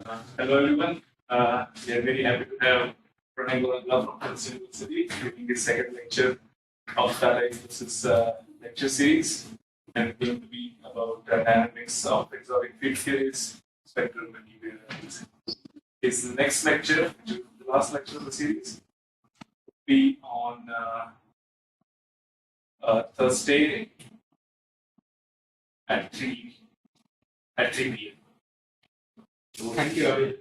Hello everyone. We are very happy to have Pranay Gorantla from Princeton University giving the second lecture of this lecture series, and it's going to be about dynamics of exotic field theories, spectral and EV analysis. It's the next lecture, which is the last lecture of the series, will be on Thursday at 3 p.m. Thank you, Abhi.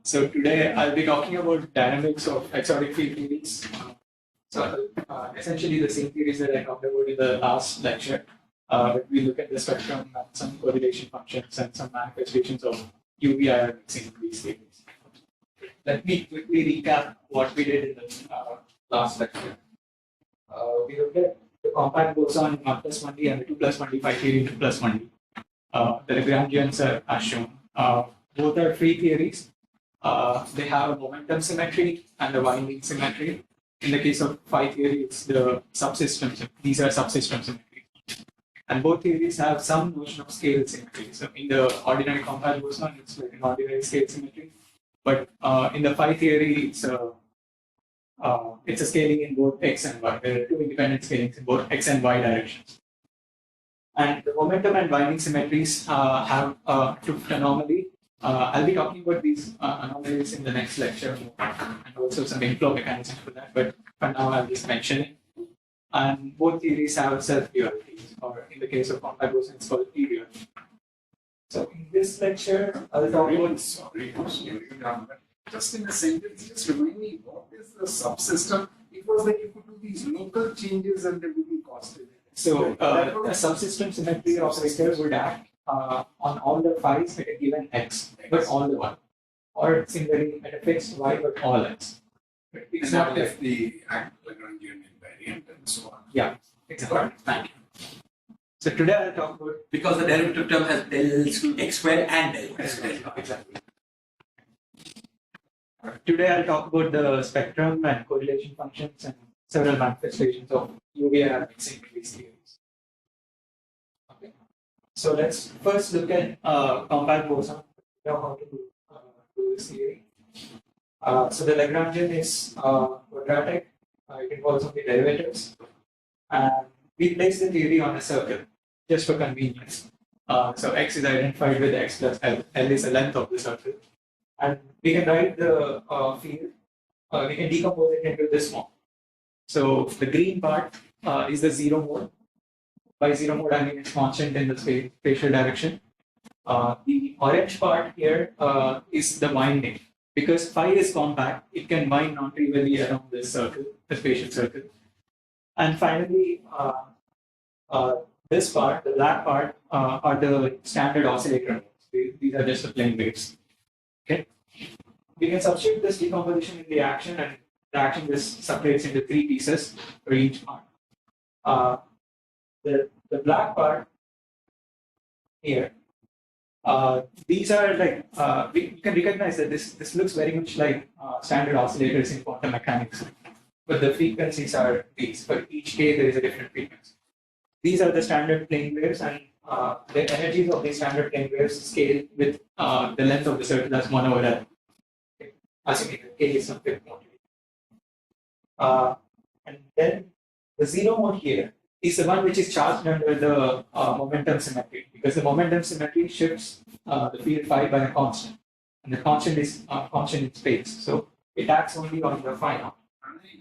So today I'll be talking about dynamics of exotic field theories. Essentially the same theories that I talked about in the last lecture. But we look at the spectrum and some correlation functions and some manifestations of UVI mixing these theories. Let me quickly recap what we did in the last lecture. We looked at the compact boson 1 plus 1D and the 2 plus 1D phi theory 2 plus 1D. The Lagrangians are as shown. Both are free theories. They have a momentum symmetry and a winding symmetry. In the case of phi theory, it's the subsystems. These are subsystem symmetries. And both theories have some notion of scale symmetry. So in the ordinary compact boson, it's like an ordinary scale symmetry. But in the phi theory, it's a scaling in both x and y. There are two independent scalings in both x and y directions. And the momentum and winding symmetries have TIFR anomaly. I'll be talking about these anomalies in the next lecture and also some inflow mechanisms for that, but for now I'll just mention it. And both theories have self-dualities, or in the case of compact boson, it's called e-duality. So in this lecture, I'll talk about... Sorry, just in a sentence, just remind me, what is the subsystem? It was like you could do these local changes and they would be costed. So a subsystem symmetry operator would act on all the phi's at a given x, but all the y. Or similarly at a fixed y, but all x. But it's not if the Lagrangian invariant and so on. Yeah, exactly. Thank you. So today I'll talk about... Because the derivative term has del x squared and del y squared. Exactly. Today I'll talk about the spectrum and correlation functions and several manifestations of UVI mixing these theories. Okay. So let's first look at compact boson. How to do this theory. So the Lagrangian is quadratic. It involves only derivatives, and we place the theory on a circle just for convenience. So x is identified with x plus l. L is the length of the circle, and we can write the field. We can decompose it into this form. So the green part is the zero mode. By zero mode, I mean it's constant in the spatial direction. The orange part here is the winding. Because phi is compact, it can wind non-trivially around this circle, the spatial circle. And finally, this part, the black part, are the standard oscillator modes. These are just the plane waves. Okay. We can substitute this decomposition in the action, and the action just separates into three pieces for each part. The black part here, these are like, we can recognize that this looks very much like standard oscillators in quantum mechanics, but the frequencies are these. For each k, there is a different frequency. These are the standard plane waves, and the energies of these standard plane waves scale with the length of the circle as 1 over L. Okay. Assuming that k is some fifth mode. And then the zero mode here is the one which is charged under the momentum symmetry, because the momentum symmetry shifts the field phi by a constant, and the constant is constant in space, so it acts only on the phi naught.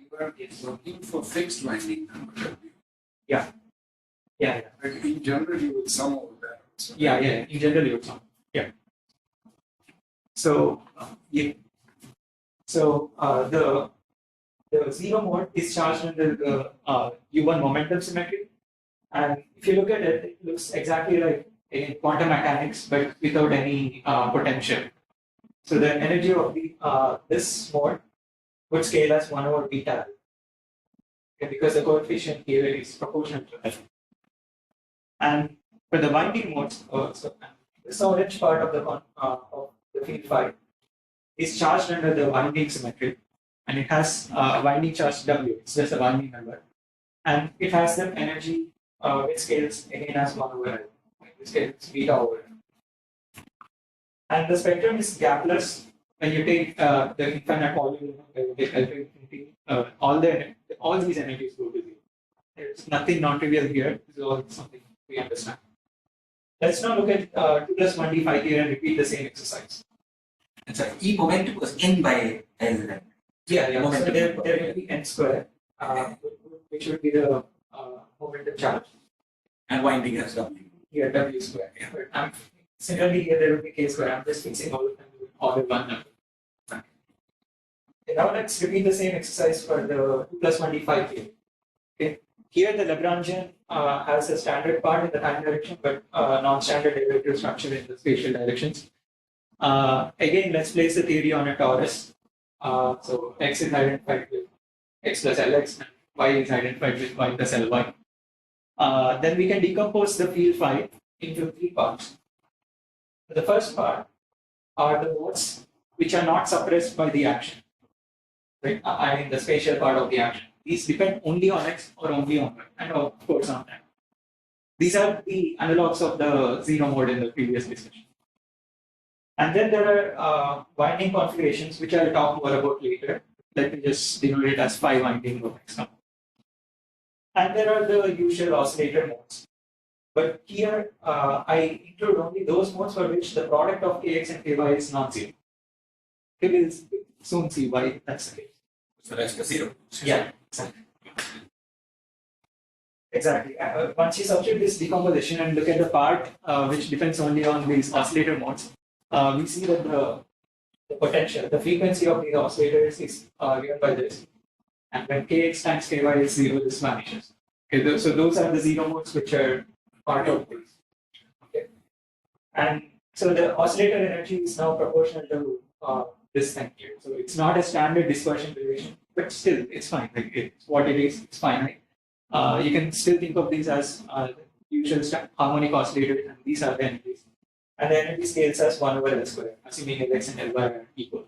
You are looking for fixed winding number. Yeah. But in general, you would sum over that. So Yeah. In general, you would sum. Yeah. So the zero mode is charged under the U1 momentum symmetry, and if you look at it, it looks exactly like in quantum mechanics, but without any potential. So the energy of the this mode would scale as 1 over beta, okay, because the coefficient here is proportional to L. And for the winding modes, so this orange part of the field phi is charged under the winding symmetry, and it has a winding charge W. It's just a winding number, and it has the energy which scales again as 1 over L. Which scales beta over L. And the spectrum is gapless when you take the infinite volume, you take alpha infinity, all these energies go to zero. There's nothing non-trivial here. This is all something we understand. Let's now look at 2 plus 1d phi here and repeat the same exercise. And so E momentum was n by L. Then. Yeah. Momentum. So there will be n square, which would be the momentum charge. And winding has W. Here, W square. Yeah. But similarly, here there will be K square. I'm just fixing all of them with order one number. Okay, now let's repeat the same exercise for the 2 plus 1d phi here. Okay. Here the Lagrangian has a standard part in the time direction, but non-standard derivative structure in the spatial directions. Again, let's place the theory on a torus. So x is identified with x plus Lx, and y is identified with y plus Ly. Then we can decompose the field phi into 3 parts. The first part are the modes which are not suppressed by the action. Right? I mean the spatial part of the action. These depend only on x or only on y, and of course on time. These are the analogs of the zero mode in the previous discussion. And then there are winding configurations, which I'll talk more about later. Let me just denote it as phi winding of x now. And there are the usual oscillator modes. But here I include only those modes for which the product of kx and ky is non-zero. We will soon see why that's the case. So that's the zero. Yeah, exactly. Exactly. Once you substitute this decomposition and look at the part which depends only on these oscillator modes, we see that the potential, the frequency of these oscillators is given by this. And when kx times ky is 0, this vanishes. Okay, so those are the zero modes which are part of this. Okay. And so the oscillator energy is now proportional to this thing here. So it's not a standard dispersion relation, but still it's fine. Like it's what it is, it's finite. You can still think of these as usual harmonic oscillators, and these are the energies. And the energy scales as 1 over L square, assuming Lx and Ly are equal.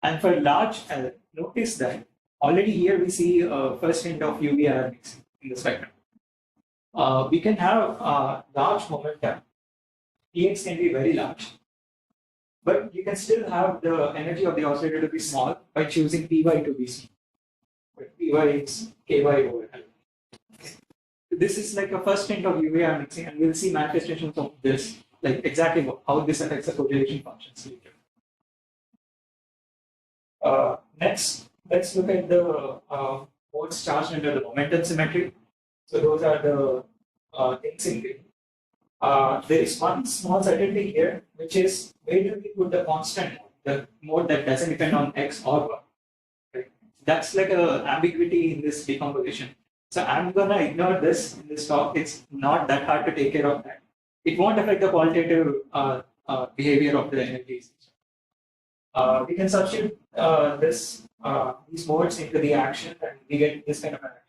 And for large L, notice that already here we see first hint of UV-IR mixing in the spectrum. We can have large momentum. Px can be very large, but you can still have the energy of the oscillator to be small by choosing Py to be small. But Py is Ky over L. This is like a first hint of UV-IR mixing, and we'll see manifestations of this, like exactly how this affects the correlation functions later. Next, let's look at the modes charged under the momentum symmetry. So those are the things in green. There is one small certainty here, which is where do we put the constant mode, the mode that doesn't depend on x or y. Right? That's like an ambiguity in this decomposition. So I'm gonna ignore this in this talk. It's not that hard to take care of that. It won't affect the qualitative behavior of the energies. We can substitute these modes into the action, and we get this kind of an action.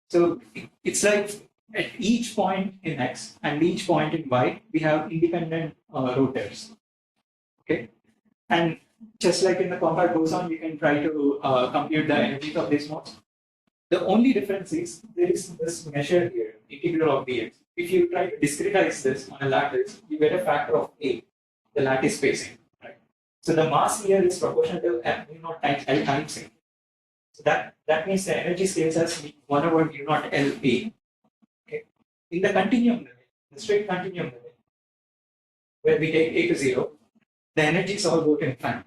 So it's like at each point in x and each point in y, we have independent rotors. Okay, and just like in the compact boson, we can try to compute the energies of these modes. The only difference is there is this measure here, integral of dx. If you try to discretize this on a lattice, you get a factor of a, the lattice spacing. Right? So the mass here is proportional to mu0 times L times a. So that means the energy scales as 1 over mu0 L a. Okay. In the continuum limit, the straight continuum limit, where we take a to 0, the energies all go to infinite.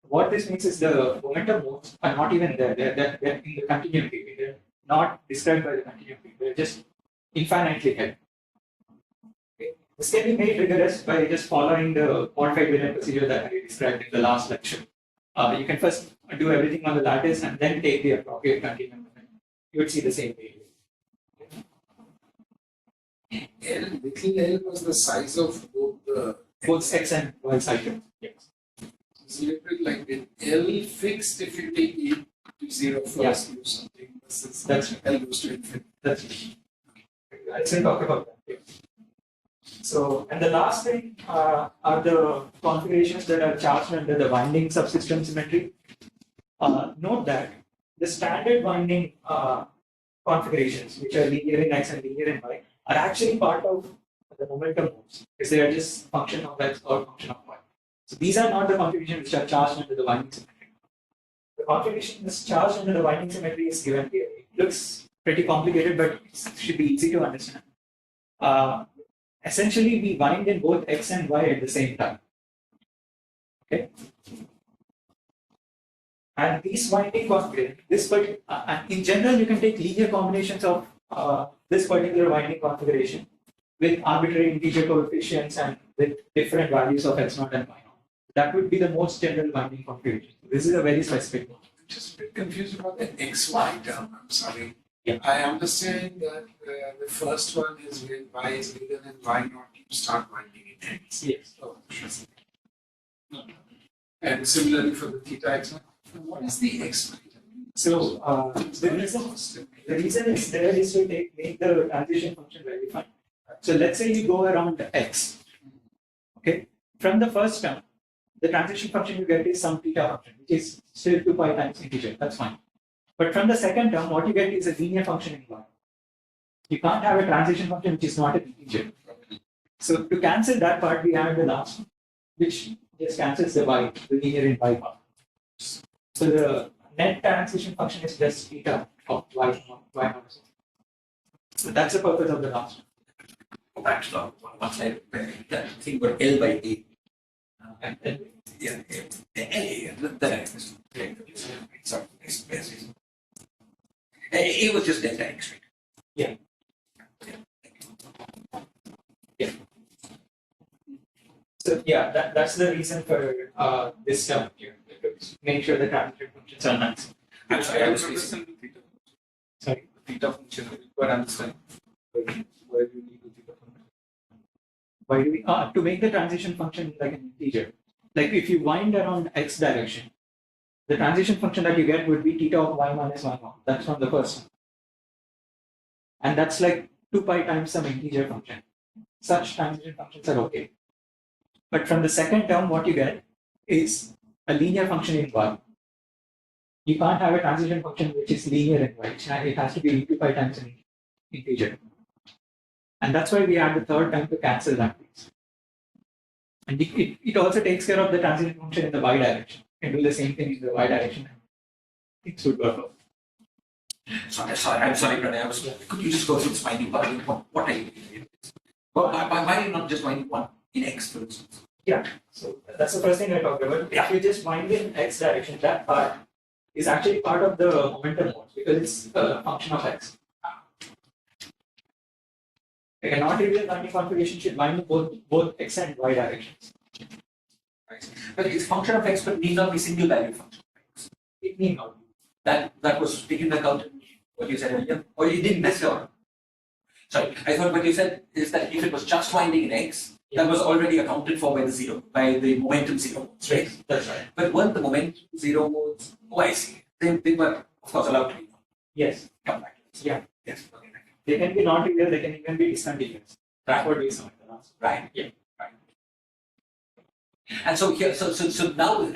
What this means is the momentum modes are not even there. They're in the continuum theory. They're not described by the continuum theory. They're just infinitely held. Okay. This can be made rigorous by just following the modified William procedure that I described in the last lecture. You can first do everything on the lattice and then take the appropriate continuum limit. You would see the same behavior. Little L was the size of both x and y cycles. Yes. So you put like with L fixed if you take E to 0 first or something. That's L goes to infinity. That's right. I still talk about that. Yeah. So, and the last thing are the configurations that are charged under the winding subsystem symmetry. Note that the standard winding configurations, which are linear in x and linear in y, are actually part of the momentum modes, because they are just function of x or function of y. So these are not the configurations which are charged under the winding symmetry. The configuration is charged under the winding symmetry is given here. It looks pretty complicated, but it should be easy to understand. Essentially, we wind in both x and y at the same time. Okay. And these winding configurations, in general, you can take linear combinations of this particular winding configuration with arbitrary integer coefficients and with different values of x0 and y0. That would be the most general winding configuration. This is a very specific one. I'm just a bit confused about the XY term. I'm sorry. Yeah. I understand that the first one is when y is bigger than y0, you start winding in x. Yes. Oh, sure. And similarly for the theta x1. What is the XY term? So the reason is there is to make the transition function very fine. So let's say you go around x. Okay. From the first term, the transition function you get is some theta function, which is still 2 pi times integer. That's fine. But from the second term, what you get is a linear function in y. You can't have a transition function which is not an integer. So to cancel that part, we have the last one, which just cancels the y, the linear in y part. So the net transition function is just theta of y. So that's the purpose of the last one. Go back to the one slide. That thing about L by A. Yeah, sorry. A was just delta x, right? Yeah. Yeah. So yeah, that's the reason for this term here. Make sure the transition functions are nice. I'm sorry, I was understand the theta. Sorry. The theta function, I quite understand. Why do you need the theta function? Why do we to make the transition function like an integer? Like if you wind around x direction, the transition function that you get would be theta of y minus y1. That's from the first one. And that's like 2 pi times some integer function. Such transition functions are okay. But from the second term, what you get is a linear function in y. You can't have a transition function which is linear in y. It has to be 2 pi times an integer. And that's why we add the third term to cancel that piece. And it also takes care of the transition function in the y direction. You can do the same thing in the y direction. It should work out. I'm sorry, Pranay. Could you just go through this winding part? What are you doing? Why are you not just winding one in x, for instance? Yeah, so that's the first thing I talked about. If you just wind in x direction, that part is actually part of the momentum mode because it's a function of x. Like a non-trivial winding configuration should wind in both x and y directions. Right. But it's function of x, but need not be single value function of x. It need not be. That was taken into account in what you said earlier, or you didn't necessarily. Sorry, I thought what you said is that if it was just winding in x, that was already accounted for by the momentum zero modes, right? That's right. But weren't the momentum zero modes? Oh, I see. They were, of course, allowed to be. Yes. Come back to this. Yeah. Yes. Okay. They can be non-trivial, they can even be discontinuous. That's what we saw in the last. Right. Yeah. Right. And so here, so now,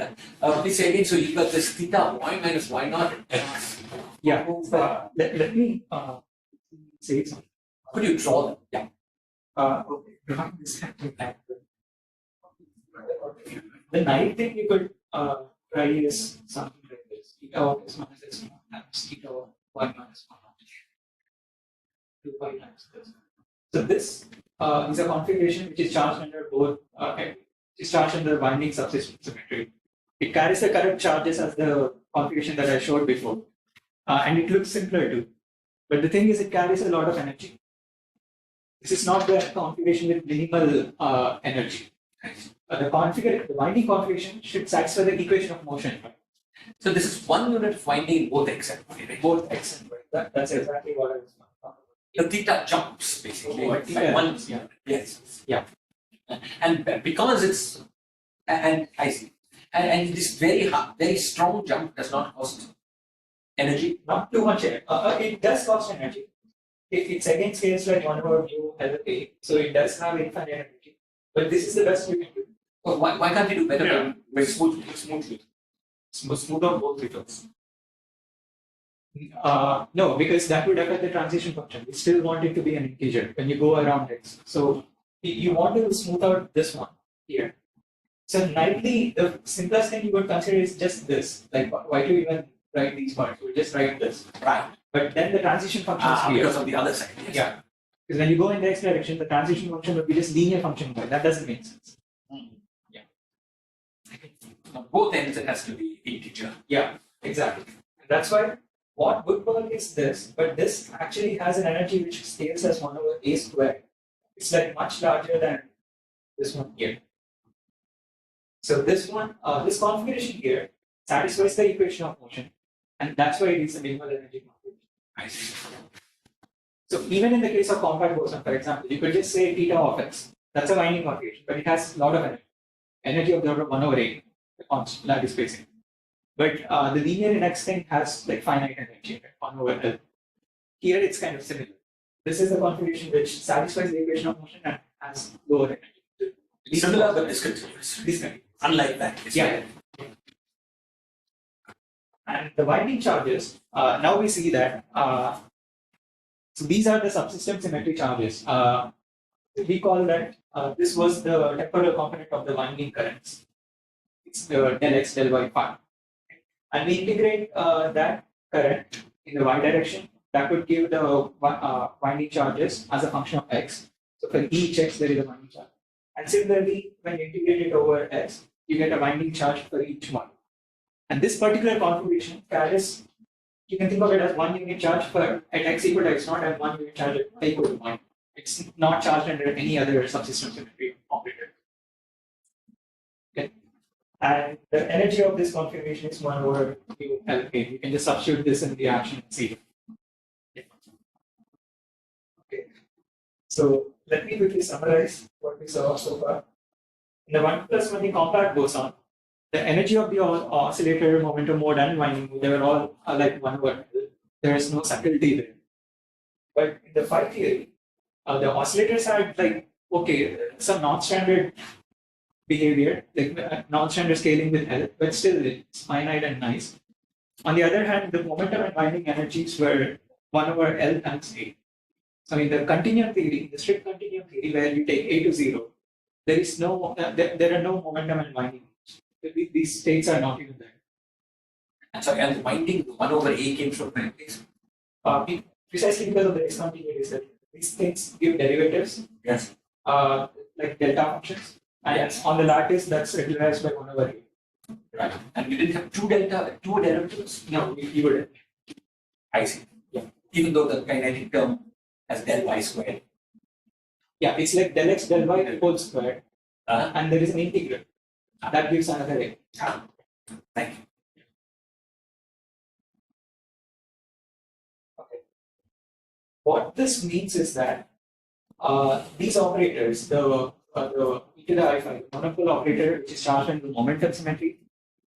please say again. So you got this theta y minus y naught x. Yeah. Let me say something. Could you draw them? Yeah. Okay. Drawing this the ninth thing you could try is something like this. Theta of x minus x naught times theta of y minus y naught. 2 pi times this. So this is a configuration which is charged under both. Is charged under winding subsystem symmetry. It carries the correct charges as the configuration that I showed before, and it looks simpler too. But the thing is, it carries a lot of energy. This is not the configuration with minimal energy. The winding configuration should satisfy the equation of motion. Right? So this is 1 unit of winding in both x and y, right? Both x and y. That's exactly what I was talking about. The theta jumps basically. Oh, theta one, jumps, yeah. Yes. Yeah. And because it's, and I see, and this very strong jump does not cost energy. Not too much. It does cost energy. It's against scales like 1 over mu L/A, so it does have infinite energy. But this is the best you can do. Well, why can't you do better than very smoothly? Smooth on both returns. No, because that would affect the transition function. We still want it to be an integer when you go around x. So you want to smooth out this one here. So nightly, the simplest thing you would consider is just this. Like, why do you even write these parts? We just write this. Right. But then the transition function is here. Because of the other side. Yes. Yeah. Because when you go in the x direction, the transition function would be just linear function y. That doesn't make sense. Yeah. On both ends, it has to be integer. Yeah, exactly. And that's why what would work is this, but this actually has an energy which scales as 1 over a squared. It's like much larger than this one here. So this one, this configuration here satisfies the equation of motion, and that's why it is a minimal energy configuration. I see. So even in the case of compact boson, for example, you could just say theta of x. That's a winding configuration, but it has a lot of energy. Energy of the order of 1 over a, the constant lattice spacing. But the linear index thing has like finite energy, right? 1 over L. Here it's kind of similar. This is the configuration which satisfies the equation of motion and has lower energy. Similar but discontinuous. Discontinuous. Unlike that. It's Yeah. And the winding charges, now we see that, so these are the subsystem symmetry charges. We call that, this was the temporal component of the winding currents. It's the del x, del y phi. And we integrate that current in the y direction. That would give the winding charges as a function of x. So for each x, there is a winding charge. And similarly, when you integrate it over x, you get a winding charge for each one. And this particular configuration carries, you can think of it as 1 unit charge for at x equal to x naught and 1 unit charge at y equal to 1. It's not charged under any other subsystem symmetry operator. Okay. And the energy of this configuration is 1 over mu Lk. You can just substitute this in the action and see. Okay. So let me quickly summarize what we saw so far. In the 1 plus 1 compact boson, the energy of the oscillator, momentum mode, and winding mode, they were all like 1 over L. There is no subtlety there. But in the phi theory, the oscillators had like, okay, some non-standard behavior, like non-standard scaling with L, but still it's finite and nice. On the other hand, the momentum and winding energies were 1 over L times A. So in the continuum theory, the strict continuum theory, where you take A to 0, there is no, there are no momentum and winding. These states are not even there. And sorry, and the winding 1 over a came from where? Precisely because of the discontinuities that these things give derivatives. Yes. Like delta functions. And Yes. on the lattice, that's regularized by 1 over a. Right. And you didn't have two derivatives? No, you wouldn't. I see. Yeah. Even though the kinetic term has del y squared. Yeah, it's like del x del y whole squared, and there is an integral. That gives another a. Thank you. Okay. What this means is that these operators, the e to the I phi, the monopole operator, which is charged under the momentum symmetry,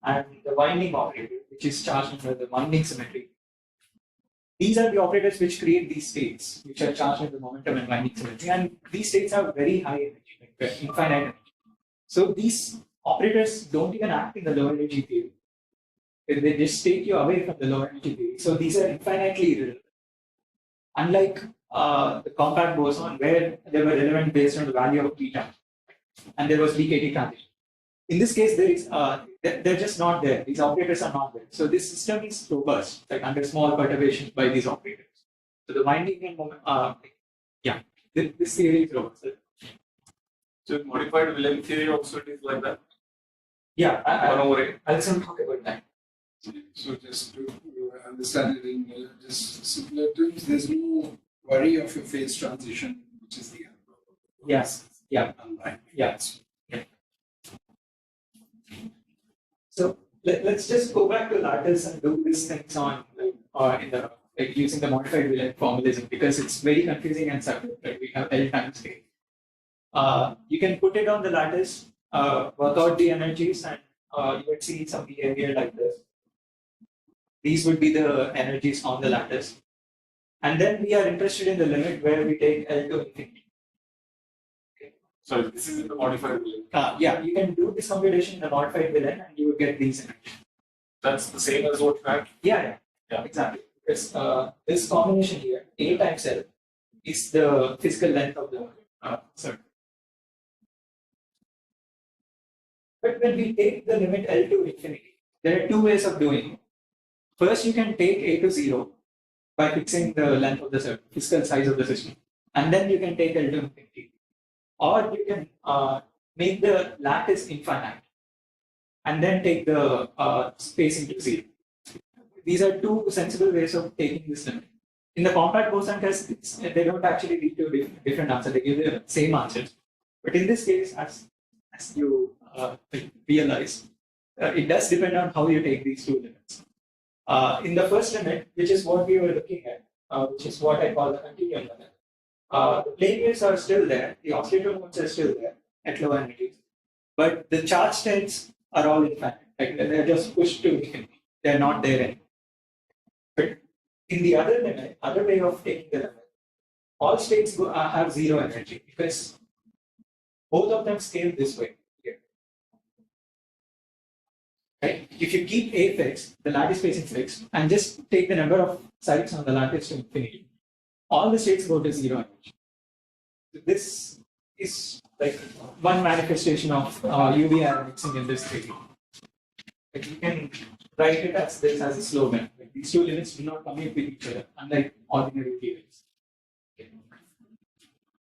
and the winding operator, which is charged under the winding symmetry. These are the operators which create these states, which are charged under the momentum and winding symmetry, and these states have very high energy, like infinite energy. So these operators don't even act in the low energy theory. They just take you away from the low energy theory. So these are infinitely irrelevant. Unlike the compact boson, where they were relevant based on the value of beta, and there was BKT transition. In this case, there is they're just not there. These operators are not there. So this system is robust, like under small perturbations by these operators. So the winding and moment, this theory is robust. So modified Wilhelm theory also it is like that. Yeah, 1 over a. I'll soon talk about that. So just to understand it in just simpler terms, there's no worry of your phase transition, which is the Yes. Yeah. unwind. Yes. Yeah. So let's just go back to lattice and do these things on in the using the modified Wilhelm formalism, because it's very confusing and subtle. Right? We have L times K. You can put it on the lattice, work out the energies, and you would see some behavior like this. These would be the energies on the lattice. And then we are interested in the limit where we take L to infinity. So this is in the modified Wilhelm. Yeah, you can do this computation in the modified Wilhelm and you will get these energies. That's the same as what you had. Yeah, Yeah. exactly. Because this combination here, A times L, is the physical length of the circle. But when we take the limit L to infinity, there are two ways of doing it. First, you can take A to 0 by fixing the length of the physical size of the system. And then you can take L to infinity. Or you can make the lattice infinite and then take the spacing to 0. These are two sensible ways of taking this limit. In the compact boson test, they don't actually lead to different answers. They give the same answers. But in this case, as you realize, it does depend on how you take these two limits. In the first limit, which is what we were looking at, which is what I call the continuum limit, the plane waves are still there, the oscillator modes are still there at low energies, but the charge states are all infinite. Like they're just pushed to infinity. They're not there anymore. But in the other limit, other way of taking the limit, all states have zero energy because both of them scale this way. Here. Right? If you keep A fixed, the lattice spacing fixed, and just take the number of sites on the lattice to infinity, all the states go to zero energy. So this is like one manifestation of UVR mixing in this theory. Like you can write it as this as a slogan. Like these two limits do not commute with each other, unlike ordinary theories. Okay.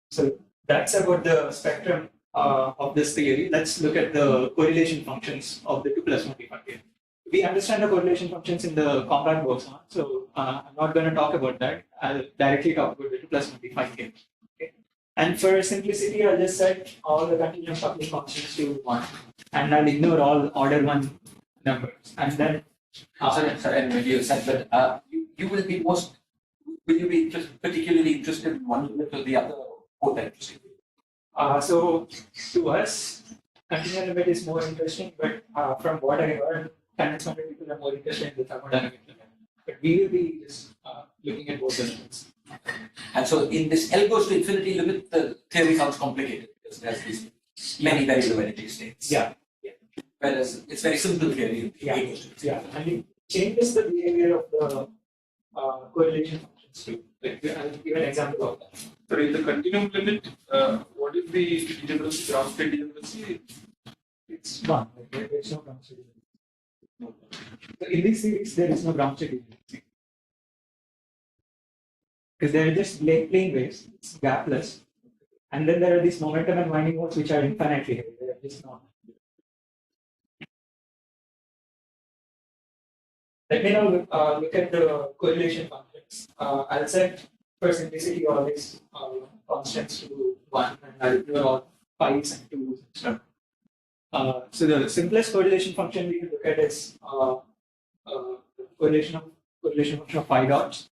So that's about the spectrum of this theory. Let's look at the correlation functions of the 2 plus 25 theory. We understand the correlation functions in the compact boson, so I'm not going to talk about that. I'll directly talk about the 2 plus 25 theory. Okay. And for simplicity, I'll just set all the continuous coupling functions to 1, and I'll ignore all order 1 numbers. And then sorry, and when you said that you will be will you be particularly interested in one limit or the other, or both are interesting? So to us, continuum limit is more interesting, but from what I heard, conventional people are more interested in the thermodynamic limit. But we will be just looking at both the limits. And so in this L goes to infinity limit, the theory sounds complicated because there's these many very low energy states. Yeah. Whereas it's very simple theory. Yeah. And it changes the behavior of the correlation functions too. Like I'll give an example of that. So in the continuum limit, what is the degeneracy, ground state degeneracy? It's 1. There is no ground state degeneracy. So in this series, there is no ground state degeneracy. Because they are just plane waves, it's gapless. And then there are these momentum and winding modes which are infinitely heavy. They are just not. Let me now look at the correlation functions. I'll set for simplicity all these constants to 1, and I'll ignore all 5s and 2s and stuff. So the simplest correlation function we can look at is the correlation function of phi dots.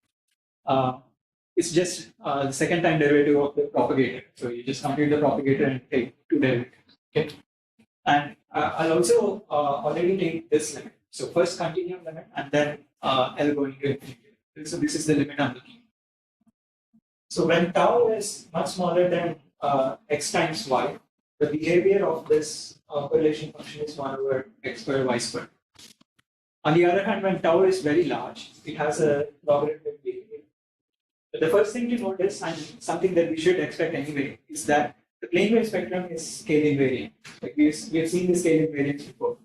It's just the second time derivative of the propagator. So you just compute the propagator and take 2 derivatives. Okay. And I'll also already take this limit. So first continuum limit and then L going to infinity. So this is the limit I'm looking at. So when tau is much smaller than x times y, the behavior of this correlation function is 1 over x squared y squared. On the other hand, when tau is very large, it has a logarithmic behavior. But the first thing to notice, and something that we should expect anyway, is that the plane wave spectrum is scale invariant. Like we have seen the scale invariance before.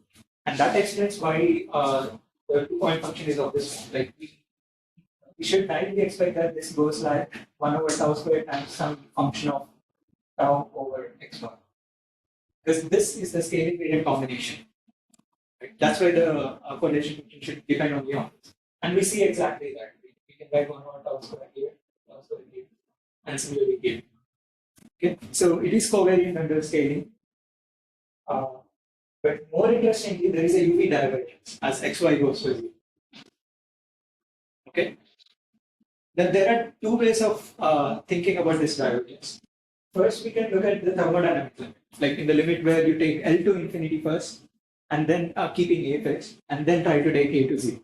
And that explains why the 2-point function is of this form. Like we should directly expect that this goes like 1 over tau squared times some function of tau over x bar. Because this is the scale invariant combination. Right? That's why the correlation function should depend only on this. And we see exactly that. We can write 1 over tau squared here, and similarly here. Okay, so it is covariant under scaling. But more interestingly, there is a UV divergence as xy goes to 0. Okay. Then there are 2 ways of thinking about this divergence. First, we can look at the thermodynamic limit, like in the limit where you take L to infinity first, and then keeping A fixed, and then try to take A to 0.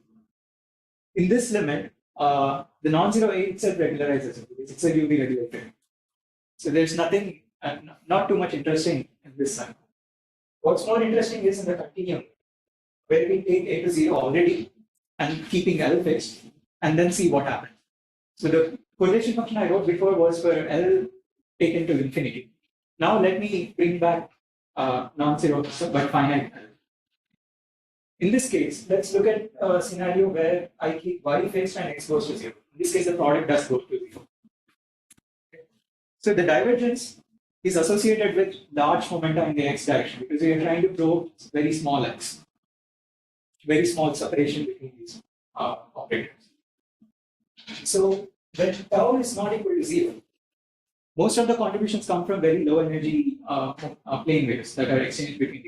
In this limit, the non-zero A itself regularizes it because it's a UV regulator. So there's nothing, not too much interesting in this side. What's more interesting is in the continuum, where we take A to 0 already and keeping L fixed, and then see what happens. So the correlation function I wrote before was for L taken to infinity. Now let me bring back non-zero but finite. In this case, let's look at a scenario where I keep y fixed and x goes to 0. In this case, the product does go to 0. So the divergence is associated with large momentum in the x direction because we are trying to probe very small x, very small separation between these operators. So when tau is not equal to 0, most of the contributions come from very low energy plane waves that are exchanged between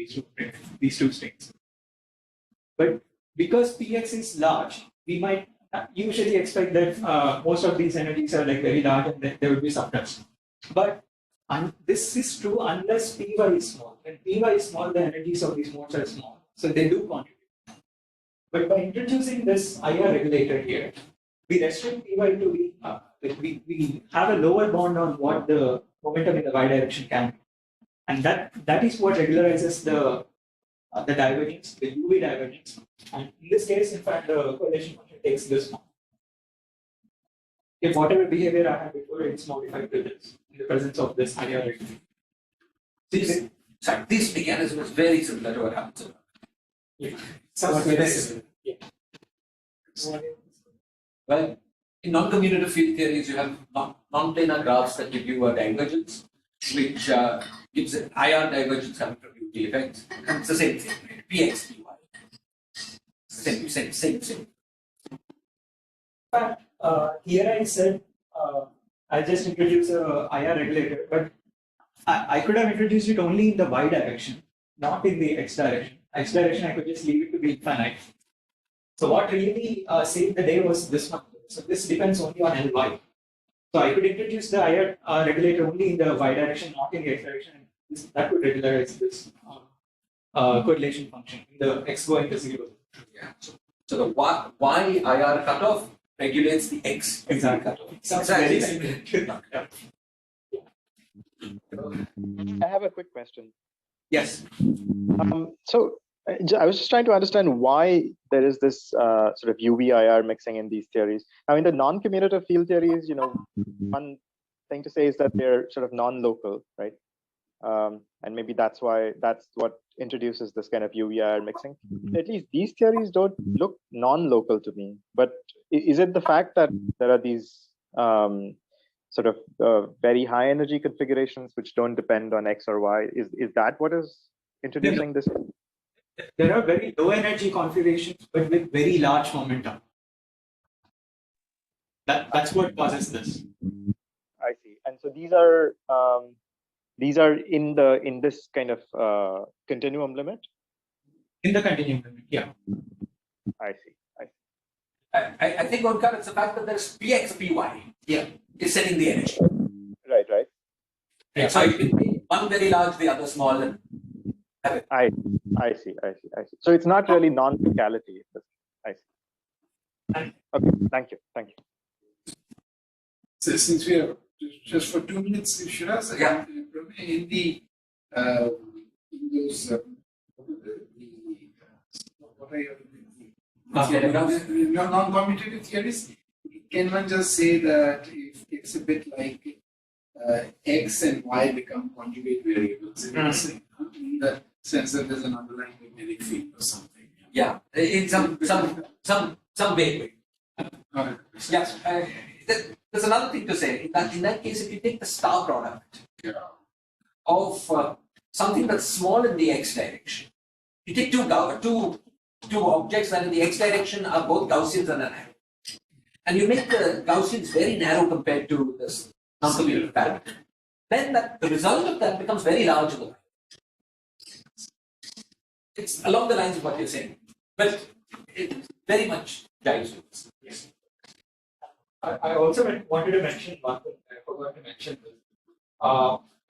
these two states. But because px is large, we might usually expect that most of these energies are like very large and then there will be subduction. But this is true unless py is small. When py is small, the energies of these modes are small, so they do contribute. But by introducing this IR regulator here, we restrict py to be we have a lower bound on what the momentum in the y direction can be, and that is what regularizes the divergence, the UV divergence. And in this case, in fact, the correlation function takes this form. If whatever behavior I had before, it's modified to this in the presence of this IR regulator. This mechanism is very similar to what happens in Yeah. Well, in non-commutative field theories, you have non-planar graphs that give you a divergence, which gives an IR divergence coming from UV effects. And it's the same thing, right? Px, Py. Same. But here I said I just introduce a IR regulator, but I could have introduced it only in the y direction, not in the x direction. X direction, I could just leave it to be infinite. So what really saved the day was this one. So this depends only on Ly. So I could introduce the IR regulator only in the y direction, not in the x direction. That would regularize this correlation function in the x going to 0. Yeah. So the y IR cutoff regulates the x Exactly. cutoff. Very similar. I have a quick question. Yes. So I was just trying to understand why there is this sort of UV-IR mixing in these theories. I mean, the non-commutative field theories, one thing to say is that they're sort of non-local, right? And maybe that's what introduces this kind of UV-IR mixing. At least these theories don't look non-local to me. But is it the fact that there are these sort of very high energy configurations which don't depend on X or Y? Is that what is introducing this? There are very low energy configurations, but with very large momentum. That's what causes this. I see. And so these are in this kind of continuum limit. In the continuum limit, yeah. I see. I think, Onkar, it's the fact that there's Px, Py is setting the energy. Right. Yeah. So you can be one very large, the other small. And I see. So it's not really non-locality. I see. Okay. Thank you. So since we are just for 2 minutes, should I say in the in those what are your non-commutative theories? Can one just say that if it's a bit like x and y become conjugate variables in the sense that there's an underlying magnetic field or something? yeah, in some way. Okay. Yes. There's another thing to say. In that case, if you take the star product of something that's small in the x direction, you take two objects that in the x direction are both Gaussians and narrow, and you make the Gaussians very narrow compared to this non-commutative parameter. Then the result of that becomes very large in the y. It's along the lines of what you're saying, but it very much jives with this. Yes. I also wanted to mention one thing. I forgot to mention this.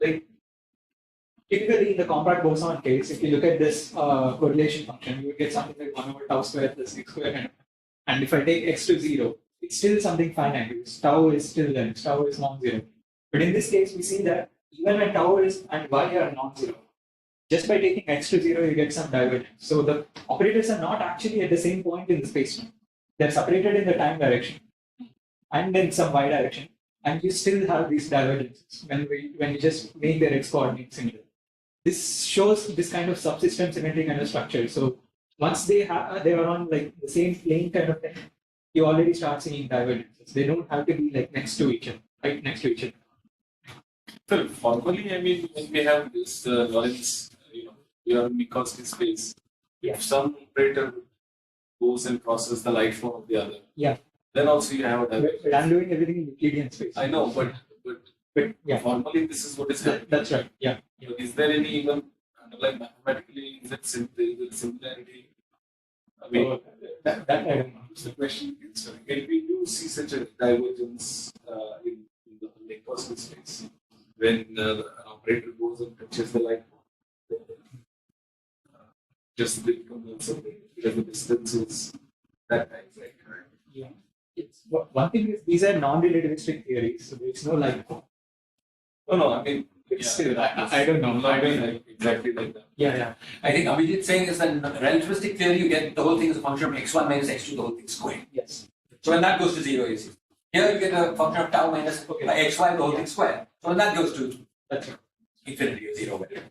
Like typically in the compact boson case, if you look at this correlation function, you would get something like 1 over tau square plus x square. And if I take x to 0, it's still something finite because tau is still there, tau is non-zero. But in this case, we see that even when tau is and y are non-zero, just by taking x to 0, you get some divergence. So the operators are not actually at the same point in the space-time. They're separated in the time direction and then some y direction, and you still have these divergences when you just make their x coordinates similar. this shows this kind of subsystem symmetry kind of structure. So once they are on like the same plane kind of thing, you already start seeing divergences. They don't have to be like next to each other, right next to each other. So formally, I mean, when we have this Lorentz, we are in Minkowski space. Yeah. If some operator goes and crosses the light flow of the other, Yeah. then also you have a divergence. But I'm doing everything in Euclidean space. I know, but yeah, formally this is what is happening. that's right. Yeah. But is there any even like mathematically is it similarity? I mean, That I don't know. the question is when we do see such a divergence in the Minkowski space, when an operator goes and touches the light, just become separated because the distance is that time, right? Yeah. It's one thing is these are non-relativistic theories, so there's no like. Oh no, I mean, It's still, I don't know. I don't know. Exactly like that. Yeah. I think Abhijit saying is that in relativistic theory, you get the whole thing is a function of x1 minus x2, the whole thing squared. Yes. So when that goes to 0, you see. Here you get a function of tau minus xy, the whole thing squared. So when that goes to That's right. infinity or 0, whatever.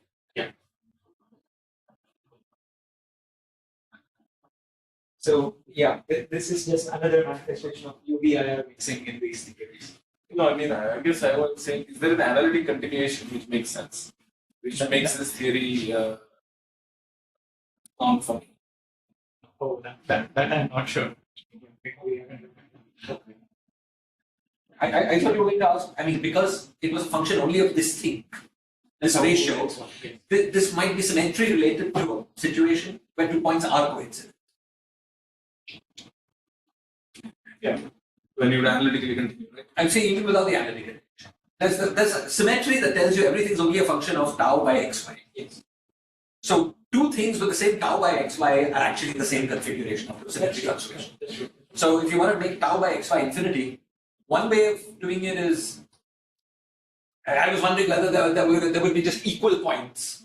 So yeah, this is just another manifestation of UVIR mixing in these theories. No, I mean, I guess I was saying, is there an analytic continuation which makes sense? Which makes this theory non-funny? Oh, that I'm not sure. I thought you were going to ask, I mean, because it was a function only of this thing, this ratio, this might be symmetry related to a situation where 2 points are coincident. Yeah. When you would analytically continue, right? I'm saying even without the analytical. There's a symmetry that tells you everything's only a function of tau by xy. Yes. So two things with the same tau by xy are actually the same configuration of the symmetry conservation. So if you want to make tau by xy infinity, one way of doing it is, I was wondering whether there would be just equal points.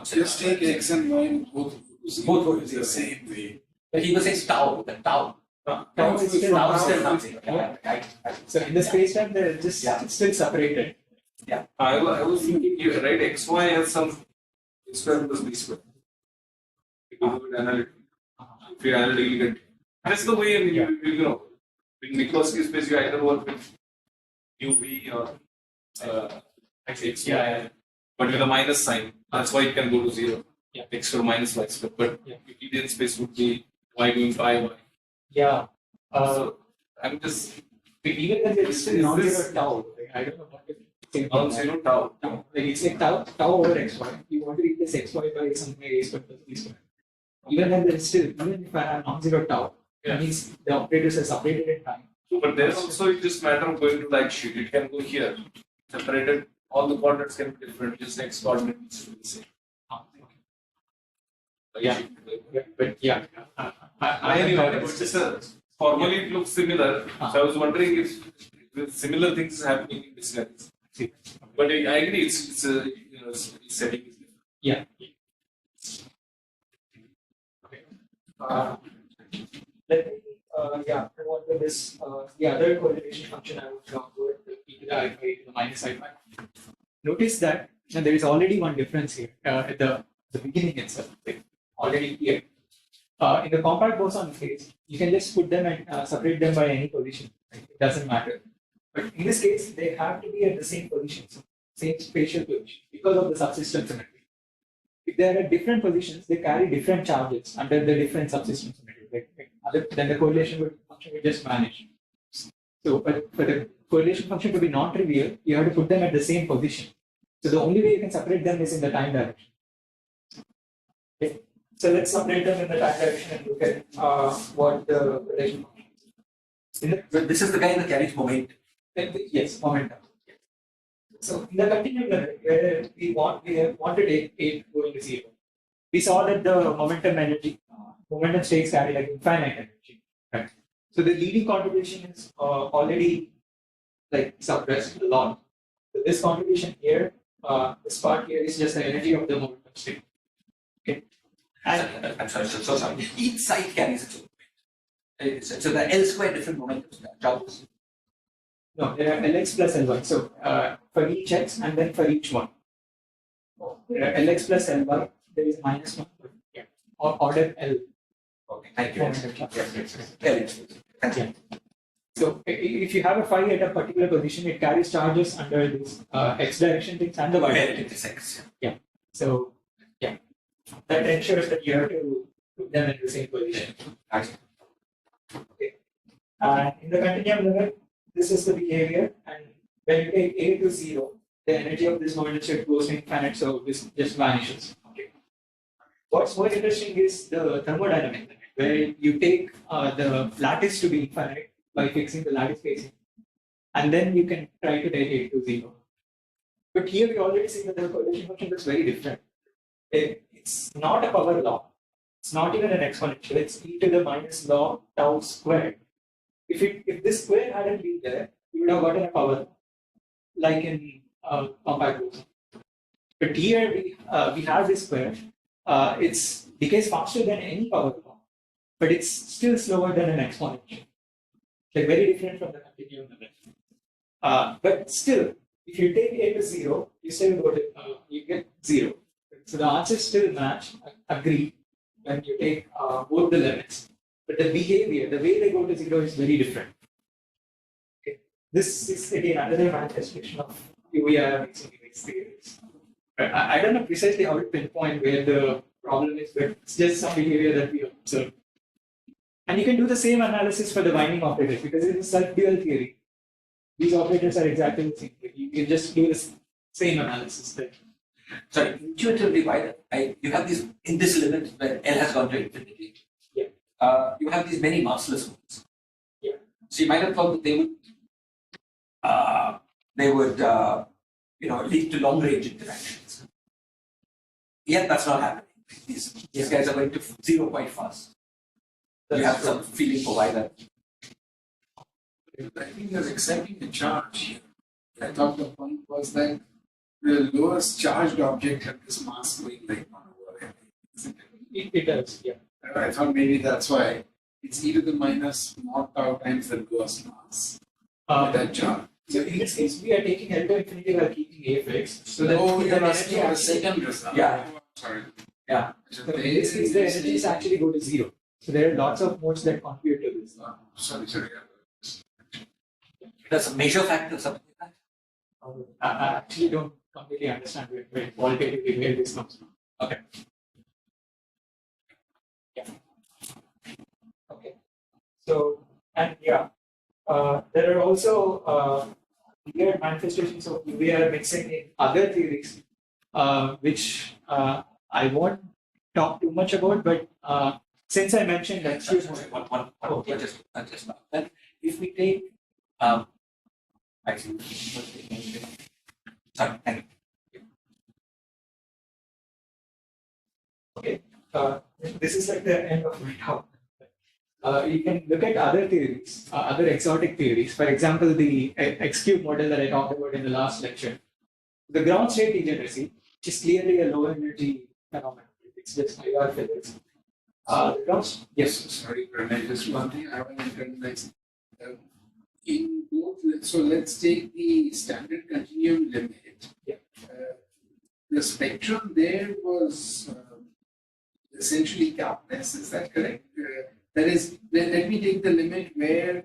Just take x and y both go to the same way. But he was saying tau, the tau. Tau is still Tau is still nothing. nothing. So in the space time, they're just it's still separated. I was thinking you write xy as some x square plus b square. Because of it analytically. If you analytically continue. That's the way you know. In Minkowski space, you either work with uv or x. Yeah. But with a minus sign, that's why it can go to 0. Yeah. X square minus y square. But Euclidean space would be y going to iy. Yeah. So I'm just Even when there is still non-zero tau, like, I don't know what to think. non-zero tau. Like it's like tau over xy. You want to replace xy by something like a square plus b square. Even when there is still, even if I have non-zero tau, that means the operators are separated in time. But there's also it's just matter of going to that sheet. It can go here, separated. All the coordinates can be different. Just x coordinate needs to be the same. Yeah. But yeah, It's just formally it looks similar. So I was wondering if similar things is happening in disguise. But I agree, it's setting is different. Yeah. Okay. Let me move on to this. The other correlation function I would talk about the e to the I to the minus I. Notice that there is already one difference here at the beginning itself. Already here. In the compact boson case, you can just put them and separate them by any position. Right? It doesn't matter. But in this case, they have to be at the same position, so same spatial position, because of the subsystem symmetry. If they are at different positions, they carry different charges under the different subsystem symmetry. Then the correlation function will just vanish. So, but for the correlation function to be non-trivial, you have to put them at the same position. So the only way you can separate them is in the time direction. Okay. So let's separate them in the time direction and look at what the correlation function is. So this is the guy that carries momentum. Yes, momentum. So in the continuum level, where we want to take 8 going to 0, we saw that the momentum states carry like infinite energy. Right. So the leading contribution is already like suppressed a lot. So this contribution here, this part here is just the energy of the momentum state. Okay. And I'm sorry, so sorry. Each side carries its own momentum. So the L square different momentum charges. no, there are Lx plus Ly. So for each x and then for each one. Lx plus Ly, there is minus 1, yeah, or order L. Okay, thank you. Yes. Yeah. So if you have a phi at a particular position, it carries charges under this x direction things and the y Where it direction. intersects. Yeah. So yeah, that ensures that you have to put them in the same position. Okay. And in the continuum limit, this is the behavior, and when you take a to 0, the energy of this model set goes to infinite, so this just vanishes. Okay. What's more interesting is the thermodynamic limit, where you take the lattice to be infinite by fixing the lattice spacing, and then you can try to take it to 0. But here we already see that the correlation function is very different. It's not a power law. It's not even an exponential. It's e to the minus log tau squared. If this square hadn't been there, you would have gotten a power law, like in compact groups. But here we have this square. It decays faster than any power law, but it's still slower than an exponential. Like very different from the continuum limit. But still, if you take a to 0, you still go to you get 0. So the answers still match, agree when you take both the limits. But the behavior, the way they go to 0 is very different. Okay. This is again another manifestation of UVI mixing image theories. I don't know precisely how to pinpoint where the problem is, but it's just some behavior that we observe. And you can do the same analysis for the binding operators because it's a self-dual theory. These operators are exactly the same. You can just do the same analysis there. Sorry, intuitively, why you have these in this limit where L has gone to infinity. Yeah. You have these many massless ones. Yeah. So you might have thought that they would lead to long range interactions. Yet that's not happening. These guys are going to 0 quite fast. You have some feeling for why that. I think there's accepting the charge here. I thought the point was that the lowest charged object had this mass going like 1 over n. Isn't it? It does, yeah. I thought maybe that's why it's e to the minus mod tau times the lowest mass. That charge. So in this case, we are taking L to infinity while keeping a fixed. So that you're the asking for the second result. Yeah. Oh, sorry. Yeah. So in this case, the energies actually go to 0. So there are lots of modes that contribute to this. Sorry. Does a measure factor something like that? I actually don't completely understand where qualitatively where this comes from. Okay. Yeah. Okay. So, and yeah, there are also weird manifestations of UVR mixing in other theories, which I won't talk too much about, but since I mentioned that, Just then if we take actually sorry, thank you. okay, this is like the end of my talk. You can look at other theories, other exotic theories. For example, the X-cube model that I talked about in the last lecture. The ground state degeneracy, which is clearly a low energy phenomenon. It's just IR physics. Yes. Sorry, Pranay, just one thing I want to recognize. In both, so let's take the standard continuum limit. Yeah. The spectrum there was essentially gapless, is that correct? That is, let me take the limit where,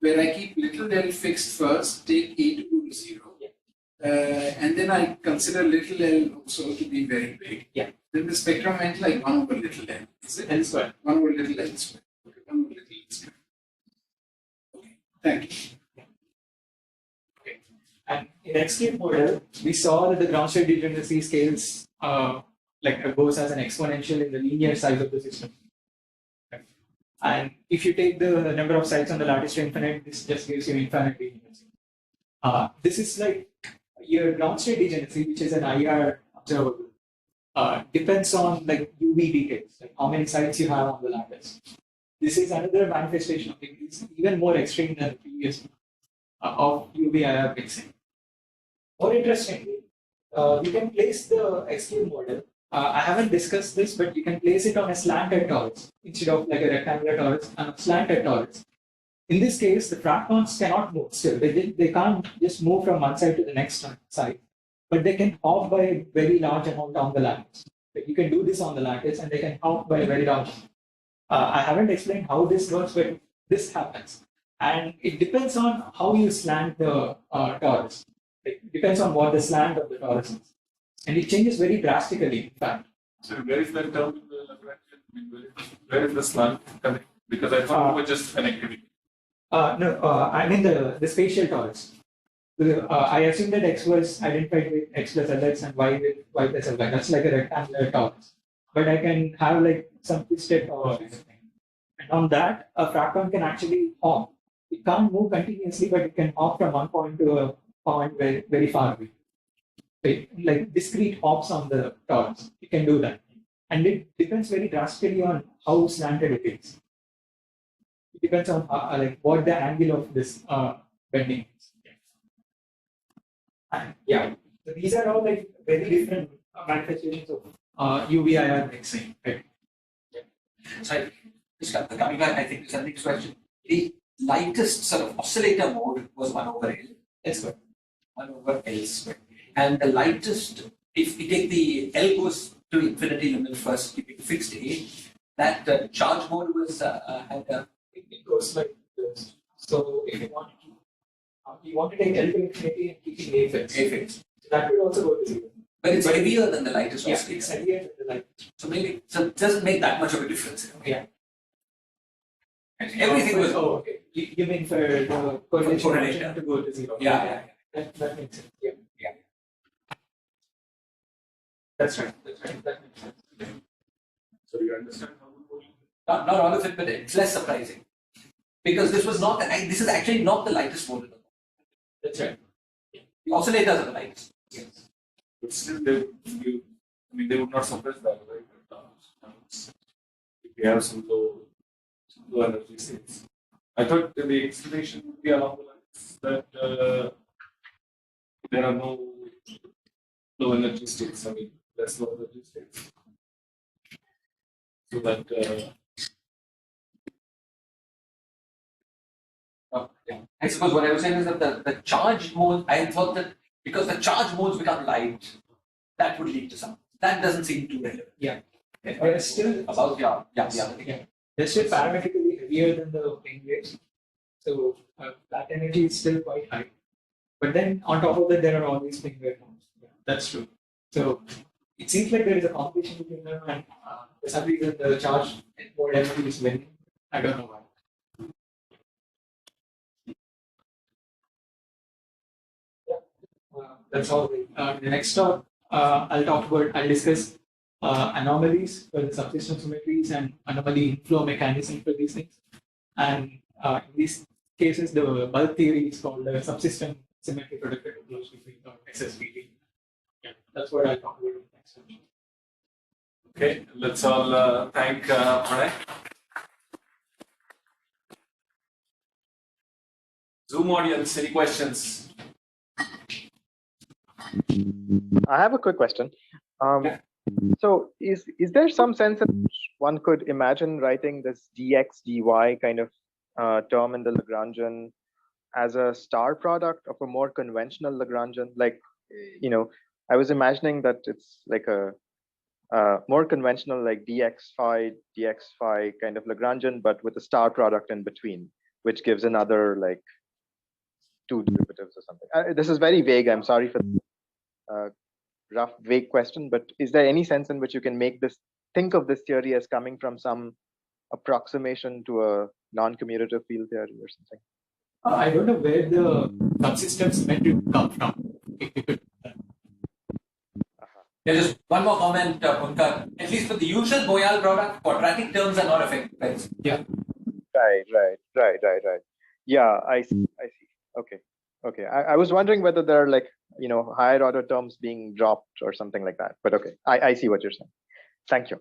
where I keep little l fixed first, take a to go to 0. Yeah. And then I consider little l also to be very big. Yeah. Then the spectrum went like 1 over little l. Is it? L square. 1 over little l square. Okay, 1 over little l square. Okay, thank you. Okay. And in X-cube model, we saw that the ground state degeneracy scales goes as an exponential in the linear size of the system. Okay. And if you take the number of sites on the lattice to infinite, this just gives you infinite degeneracy. This is like your ground state degeneracy, which is an IR observable. Depends on like UV details, like how many sites you have on the lattice. This is another manifestation of it. It's even more extreme than the previous of UV-IR mixing. More interestingly, you can place the X-cube model. I haven't discussed this, but you can place it on a slanted torus instead of like a rectangular torus and a slanted torus. In this case, the fractons cannot move still. They can't just move from one side to the next side. but they can hop by a very large amount on the lattice. You can do this on the lattice, and they can hop by a very large amount. I haven't explained how this works, but this happens. And it depends on how you slant the torus. It depends on what the slant of the torus is. And it changes very drastically, in fact. So where is that term in the fraction? Where is the slant coming? Because I thought it was just connectivity. No, I mean the spatial torus. I assume that X was identified with X plus Lx and Y with Y plus Ly. That's like a rectangular torus. But I can have like some twisted torus kind of thing. And on that, a fracton can actually hop. It can't move continuously, but it can hop from one point to a point very, very far away. Like discrete hops on the torus. You can do that. And it depends very drastically on how slanted it is. It depends on like what the angle of this bending is. And yeah, so these are all like very different manifestations of UVIR mixing. Right? So, coming back, I think to the next question. The lightest sort of oscillator mode was 1 over L. That's good. 1 over L squared. And the lightest, if we take the L goes to infinity limit first, keep it fixed A, that charge mode was It goes like this. So if you want to take L to infinity and keeping A fixed. A fixed. So that will also go to 0. But it's heavier than the lightest Yeah, oscillator. it's heavier than the lightest. So maybe it doesn't make that much of a difference. Yeah. Everything was okay. You mean for the correlation function to go to 0? Yeah. That makes sense. Yeah. That's right. That makes sense. So you understand how it works? Not all of it, but it's less surprising. Because this is actually not the lightest mode in the world. That's right. The oscillators are the lightest. Yes. But still, they would not suppress that, right? If we have some low energy states. I thought the explanation would be along the lines that there are no low energy states. I mean, less low energy states. So that. Yeah. I suppose what I was saying is that the charged mode, I thought that because the charged modes become light, that would lead to something. That doesn't seem too relevant. Yeah. But it's still About the other thing. Yeah. They're still parametrically heavier than the plane waves. So that energy is still quite high. But then on top of that, there are all these plane wave forms. Yeah, that's true. So it seems like there is a competition between them, and for some reason the charge mode energy is winning. I don't know why. That's all. The next talk, I'll discuss anomalies for the subsystem symmetries and anomaly inflow mechanism for these things. And in these cases, the bulk theory is called the subsystem symmetry protected closed field or SSPT. Yeah, that's what I'll talk about in the next section. Okay, let's all thank Pranay. Zoom audience, any questions? I have a quick question. So is there some sense in which one could imagine writing this dx dy kind of term in the Lagrangian as a star product of a more conventional Lagrangian? Like, I was imagining that it's like a more conventional, like dx phi kind of Lagrangian, but with a star product in between, which gives another like two derivatives or something. This is very vague. I'm sorry for rough, vague question, but is there any sense in which you can think of this theory as coming from some approximation to a non-commutative field theory or something? I don't know where the subsystem symmetry comes from. There's just one more comment, Munkar. At least for the usual Boyal product, quadratic terms are not affected. Yeah. Right. Yeah, I see. Okay. I was wondering whether there are like, higher order terms being dropped or something like that. But okay, I see what you're saying. Thank you.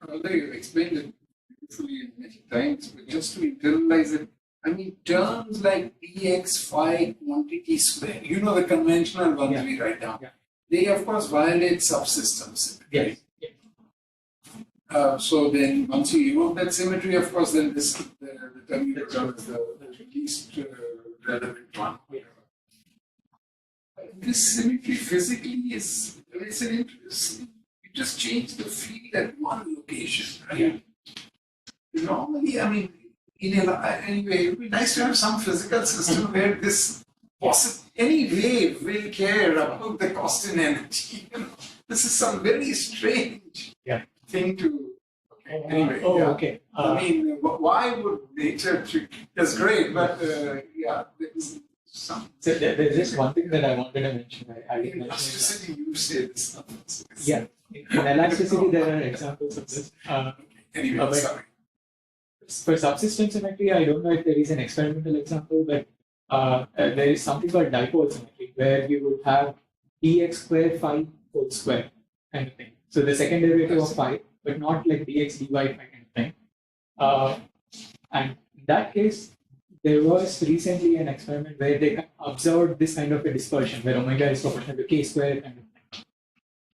Although you explained it beautifully many times, but just to internalize it, I mean, terms like dx phi quantity square, the conventional ones we write down, they of course violate subsystems. Yes. So then once you evoke that symmetry, of course, then the term you term is the least relevant one. This symmetry physically is, it's an interesting, you just change the field at one location, right? Normally, I mean, anyway, it would be nice to have some physical system where this any wave will care about the constant energy. This is some very strange thing to. Anyway, okay. I mean, why would nature trick? That's great, but there is some. So there's just one thing that I wanted to mention. I didn't mention Elasticity, you said this. Yeah, in elasticity there are examples of this. Anyway, sorry. For subsystem symmetry, I don't know if there is an experimental example, but there is something called dipole symmetry where you would have dx square phi whole square kind of thing. So the second derivative of phi, but not like dx dy phi kind of thing. And in that case, there was recently an experiment where they observed this kind of a dispersion where omega is proportional to k square kind of thing.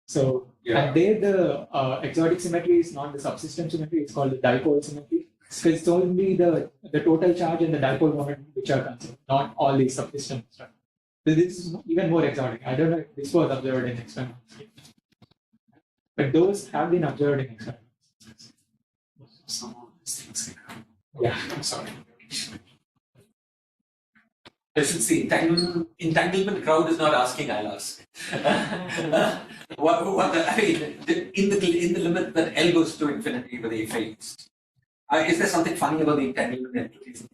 So, and there the exotic symmetry is not the subsystem symmetry, it's called the dipole symmetry. Because it's only the total charge and the dipole moment which are considered, not all these subsystems. Right? So this is even more exotic. I don't know if this was observed in experiments. But those have been observed in experiments. Some of these things can happen. Yeah. I'm sorry. Since the entanglement crowd is not asking, I'll ask. I mean, in the limit that L goes to infinity with a phase. Is there something funny about the entanglement entities?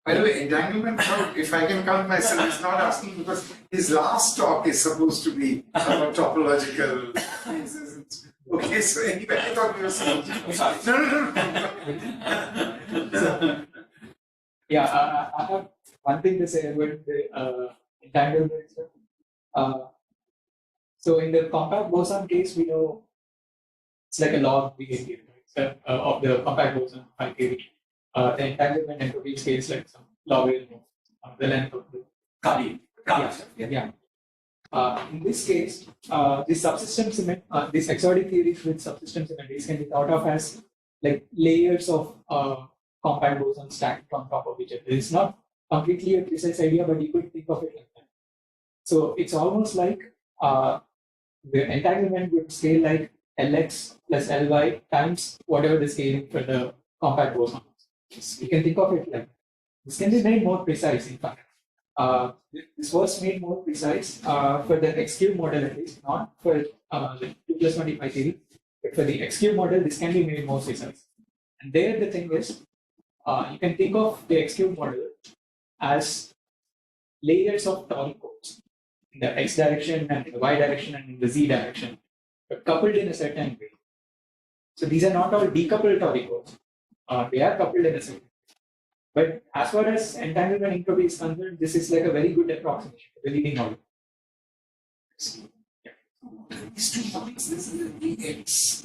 By the way, entanglement crowd, if I can count myself, is not asking because his last talk is supposed to be about topological things. Okay, so anyway, I thought you were saying. Sorry. No. Yeah, I have one thing to say about the entanglement. So in the compact boson case, we know it's like a log behavior, right? So, of the compact boson 5 kV. The entanglement entropy scales like some logarithm of the length of the Kali. Yeah. In this case, this subsystem these exotic theories with subsystem symmetries can be thought of as like layers of compact boson stacked on top of each other. It's not completely a precise idea, but you could think of it like that. So it's almost like the entanglement would scale like Lx plus Ly times whatever the scaling for the compact boson. You can think of it like this can be made more precise, in fact. This was made more precise for the X-cube model at least, not for the 2+25 theory, but for the X-cube model, this can be made more precise. And there the thing is, you can think of the X-cube model as layers of toric codes in the X direction and in the Y direction and in the Z direction, but coupled in a certain way. So these are not all decoupled toric codes. They are coupled in a certain way. But as far as entanglement entropy is concerned, this is like a very good approximation to the leading model. These 2 points, this is the dx.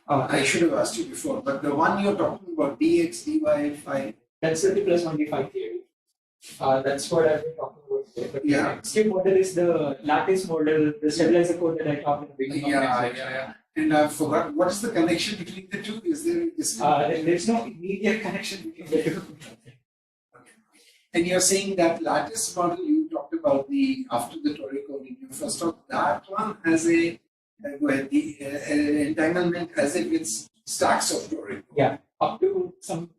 I should have asked you before, but the one you're talking about, dx, dy, phi. That's the 2+25 theory. That's what I've been talking about today. But Yeah. the X-cube model is the lattice model, the stabilizer code that I talked in the beginning of the lecture. Yeah. And I forgot, what is the connection between the two? Is there There's no immediate connection between the two. And you're saying that lattice model you talked about after the toric code in your first talk, that one has the entanglement as if it's stacks of toric code. Yeah, up to some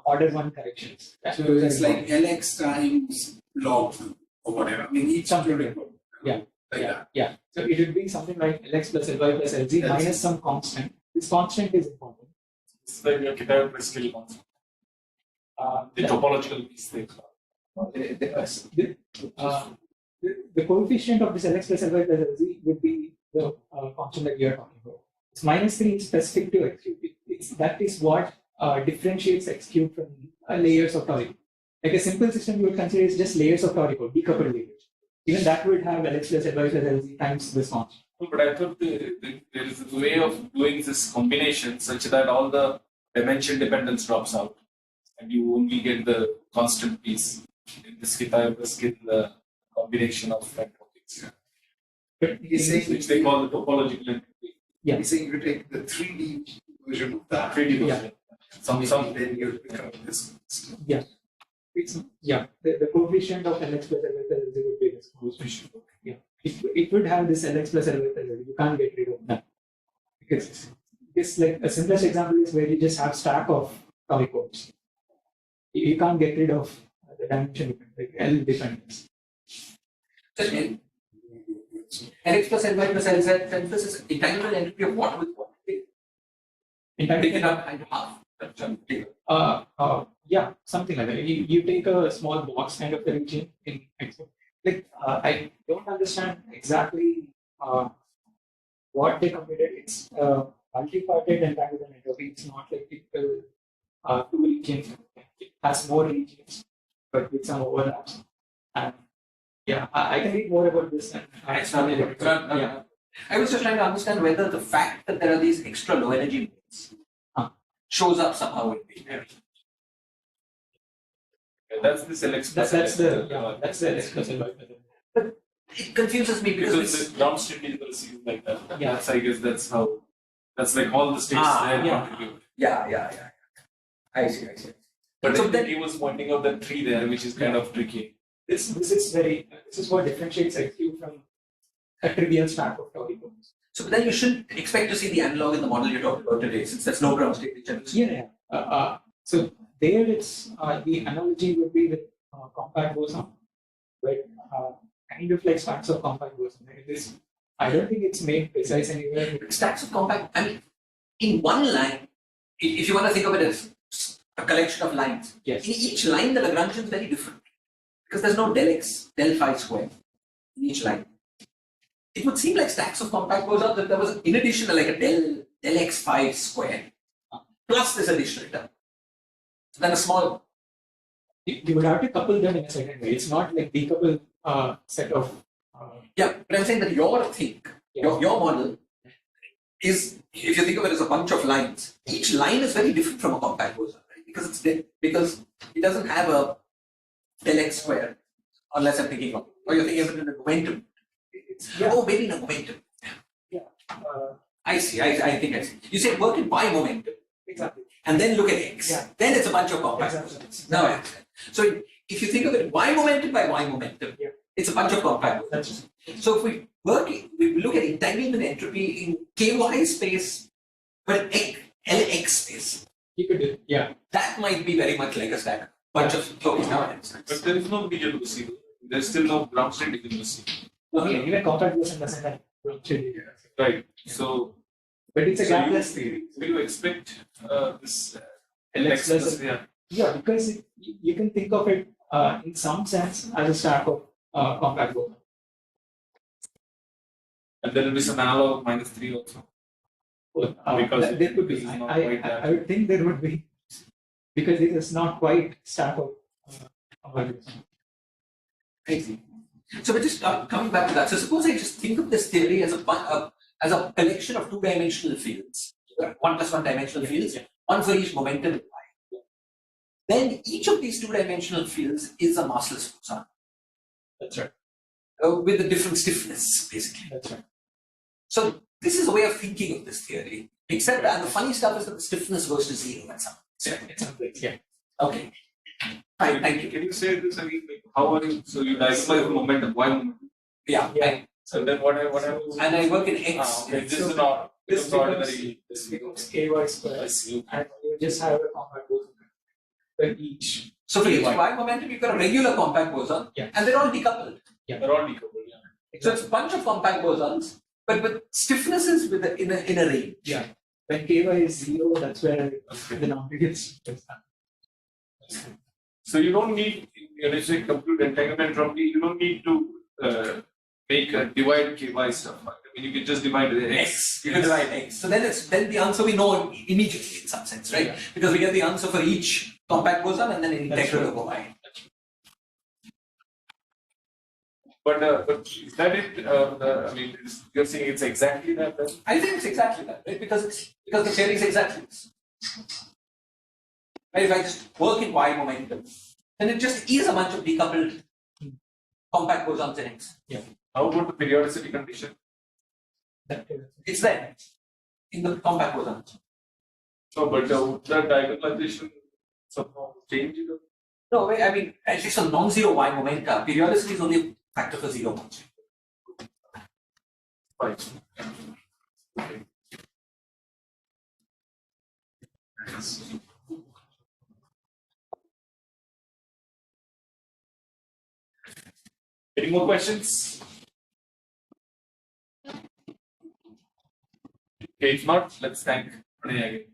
order 1 corrections. So it's like Lx times log or whatever. I mean, each toric code. Yeah. So it would be something like Lx plus Ly plus Lz minus some constant. This constant is important. It's like your Kinematics skill constant. The topological piece thing. The coefficient of this Lx plus Ly plus Lz would be the constant that we are talking about. It's -3 specific to X cube. That is what differentiates X cube from layers of toric. Like a simple system you would consider is just layers of toric, decoupled layers. Even that would have Lx plus Ly plus Lz times this constant. But I thought there is a way of doing this combination such that all the dimension dependence drops out and you only get the constant piece. In this case, I was getting the combination of entropies, But he's saying which they call the topological entropy. Yeah. He's saying you take the 3D version of that. 3D version. Then you become this. Yeah. It's the coefficient of Lx plus Ly plus Lz would be this coefficient. Yeah, it would have this Lx plus Ly plus Lz. You can't get rid of that because it's like a simplest example is where you just have stack of toy codes. You can't get rid of the dimension like L dependence. Lx plus Ly plus Lz, then this is entanglement entropy of what with what? Take it up into half. Yeah, something like that. You take a small box kind of a region in Excel. Like I don't understand exactly what they computed. It's multi-parted entanglement entropy. It's not like typical two regions. It has more regions, but with some overlaps. And yeah, I can read more about this. And, Yeah. I was just trying to understand whether the fact that there are these extra low energy modes shows up somehow in behavior. That's the Lx plus that's the Lx plus Ly. But it confuses me because the ground state is like that. Yeah. I guess that's like all the states there contribute. Yeah. I see. But So then he was pointing out that tree there, which is kind of tricky. This is what differentiates IQ from a trivial stack of topicals. So then you shouldn't expect to see the analog in the model you're talking about today, since there's no ground state difference. Yeah. So there it's the analogy would be with compact boson, but kind of like stacks of compact boson. I don't think it's made precise anywhere. Stacks of compact, I mean, in one line, if you want to think of it as a collection of lines, Yes. in each line the Lagrangian is very different. Because there's no del x, del phi square in each line. It would seem like stacks of compact bosons that there was in addition like a del x phi square plus this additional term. So then a small. You would have to couple them in a certain way. It's not like decouple set of. Yeah, but I'm saying that your thing, your model is, if you think of it as a bunch of lines, each line is very different from a compact boson, right? Because it doesn't have a del x square, unless I'm thinking of, or you're thinking of it in a momentum. Oh, maybe in a momentum. Yeah. I see. I think I see. You say work in y momentum. Exactly. And then look at x. Yeah. Then it's a bunch of compact Exactly. bosons. Now I understand. So if you think of it y momentum by y momentum, it's a bunch of compact bosons. So if we look at entanglement entropy in ky space, but Lx space. You could do. Yeah. That might be very much like a stack. Bunch of okay, now I understand. But there is no degeneracy. There's still no ground state degeneracy. Okay. Even compact boson doesn't have Right. So, but it's a gapless theory. will you expect this Lx plus yeah. Yeah, because you can think of it in some sense as a stack of compact boson. And there will be some analog -3 also. Because there could be. this is not quite that. I would think there would be because it is not quite stack of compact boson. I see. So we're just coming back to that. So suppose I just think of this theory as a collection of two-dimensional fields, 1 plus 1 dimensional fields, one for each momentum. Then each of these two-dimensional fields is a massless boson. That's right. With a different stiffness, basically. That's right. So this is a way of thinking of this theory. Except that the funny stuff is that the stiffness goes to 0 at some point. Yeah. Okay. Fine, thank you. Can you say this again? Like, how are you? So you diagonalize the momentum, y momentum. Yeah. So then what happens? And I work in x. Okay, this is not This ordinary. becomes ky square, and you just have a compact boson for each. So for each y momentum, you've got a regular compact boson, and they're all decoupled. They're all decoupled. Yeah. So it's a bunch of compact bosons, but with stiffnesses in a range. Yeah. When ky is 0, that's where the number gets. So you don't need, when you say compute entanglement entropy, you don't need to make a divide ky stuff. I mean, you can just divide the x. You can divide x. So then the answer we know immediately in some sense, right? Because we get the answer for each compact boson and then an integral over y. But is that it? I mean, you're saying it's exactly that? Then? I think it's exactly that, right? Because the theory is exactly this. Right? If I just work in y momentum, then it just is a bunch of decoupled compact bosons in x. Yeah. How about the periodicity condition? It's there in the compact bosons. No, but would the diagonalization somehow change it? No, I mean, at least on non-zero y momenta, periodicity is only a factor for zero function. Fine. Okay. Nice. Any more questions? Okay, if not, let's thank Pranay again.